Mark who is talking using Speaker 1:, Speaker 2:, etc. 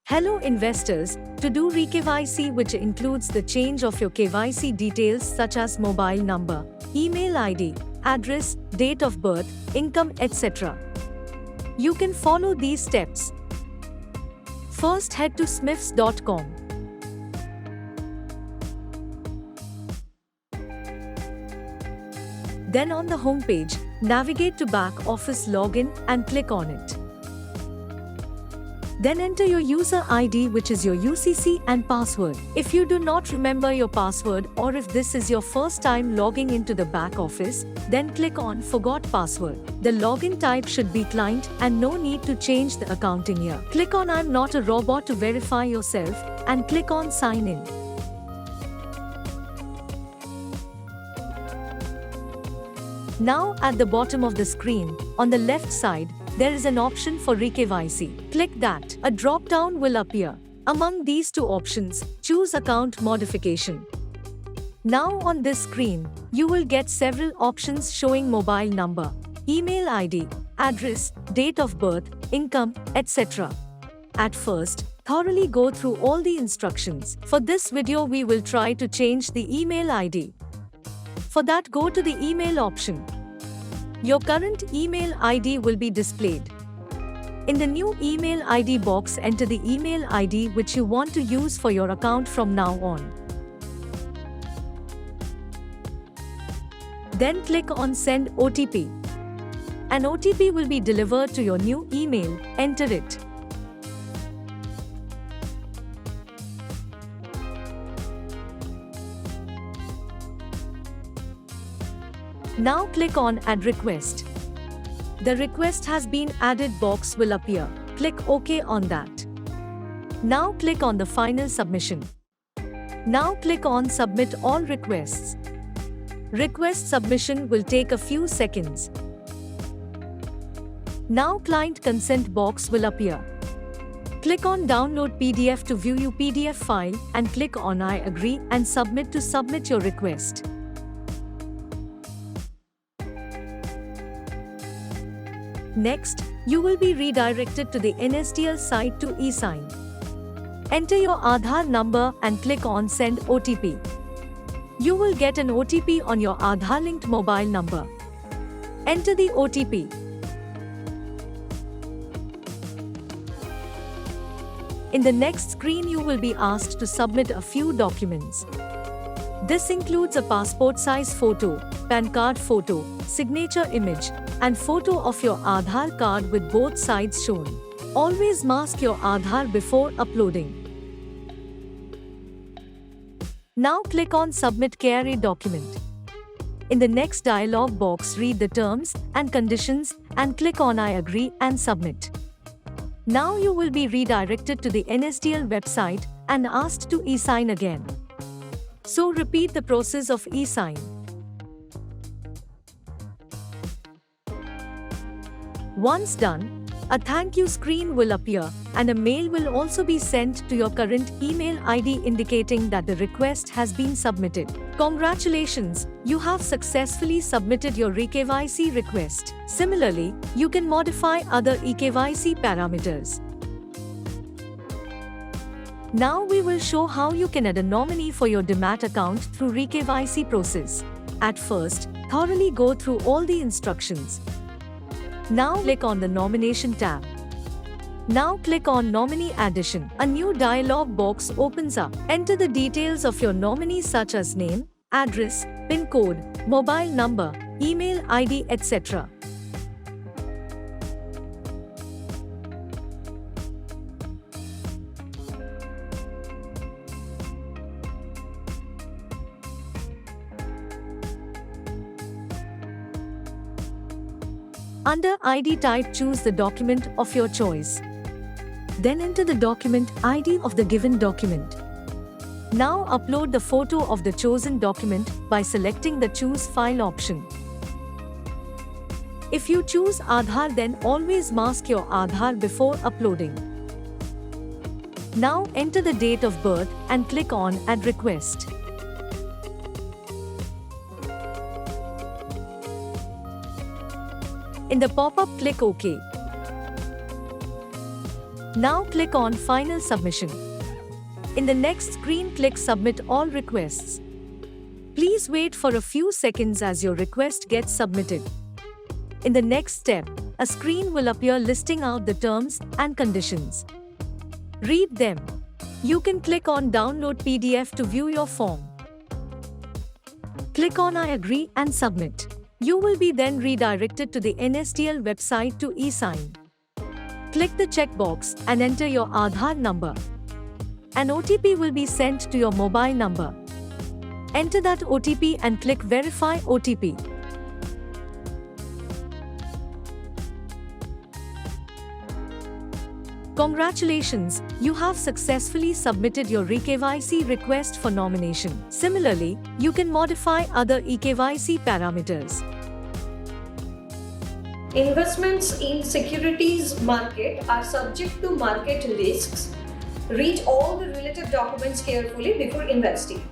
Speaker 1: Hello investors, to do Re-KYC, which includes the change of your KYC details such as mobile number, email ID, address, date of birth, income, etc. You can follow these steps. First, head to smifs.com. Then on the home page, navigate to Back Office Login and click on it. Then enter your user ID, which is your UCC, and password. If you do not remember your password, or if this is your first time logging into the back office, then click on Forgot Password. The login type should be client and no need to change the accounting year. Click on I'm not a robot to verify yourself and click on Sign in. Now at the bottom of the screen, on the left side, there is an option for Re-KYC. Click that. A drop-down will appear. Among these two options, choose Account Modification. Now on this screen, you will get several options showing mobile number, email ID, address, date of birth, income, etc. At first, thoroughly go through all the instructions. For this video, we will try to change the email ID. For that, go to the email option. Your current email ID will be displayed. In the new email ID box, enter the email ID which you want to use for your account from now on. Then click on Send OTP. An OTP will be delivered to your new email. Enter it. Now click on Add Request. The request has been added box will appear. Click OK on that. Now click on the final submission. Now click on Submit all requests. Request submission will take a few seconds. Now client consent box will appear. Click on Download PDF to view your PDF file and click on I agree and submit to submit your request. Next, you will be redirected to the NSDL site to e-sign. Enter your Aadhaar number and click on Send OTP. You will get an OTP on your Aadhaar-linked mobile number. Enter the OTP. In the next screen, you will be asked to submit a few documents. This includes a passport size photo, PAN card photo, signature image, and photo of your Aadhaar card with both sides shown. Always mask your Aadhaar before uploading. Now click on Submit Kare document. In the next dialog box, read the terms and conditions and click on I agree and submit. Now you will be redirected to the NSDL website and asked to e-sign again. So repeat the process of e-sign. Once done, a thank you screen will appear and a mail will also be sent to your current email ID indicating that the request has been submitted. Congratulations, you have successfully submitted your Re-KYC request. Similarly, you can modify other eKYC parameters. Now we will show how you can add a nominee for your demat account through Re-KYC process. At first, thoroughly go through all the instructions. Now click on the Nomination tab. Now click on Nominee Addition. A new dialog box opens up. Enter the details of your nominee such as name, address, PIN code, mobile number, email ID, etc. Under ID type, choose the document of your choice. Then enter the document ID of the given document. Now upload the photo of the chosen document by selecting the Choose File option. If you choose Aadhaar, then always mask your Aadhaar before uploading. Now enter the date of birth and click on Add Request. In the pop-up, click OK. Now click on Final Submission. In the next screen, click Submit All Requests. Please wait for a few seconds as your request gets submitted. In the next step, a screen will appear listing out the terms and conditions. Read them. You can click on Download PDF to view your form. Click on I agree and submit. You will be then redirected to the NSDL website to e-sign. Click the checkbox and enter your Aadhaar number. An OTP will be sent to your mobile number. Enter that OTP and click Verify OTP. Congratulations, you have successfully submitted your Re-KYC request for nomination. Similarly, you can modify other eKYC parameters.
Speaker 2: Investments in securities market are subject to market risks. Read all the related documents carefully before investing.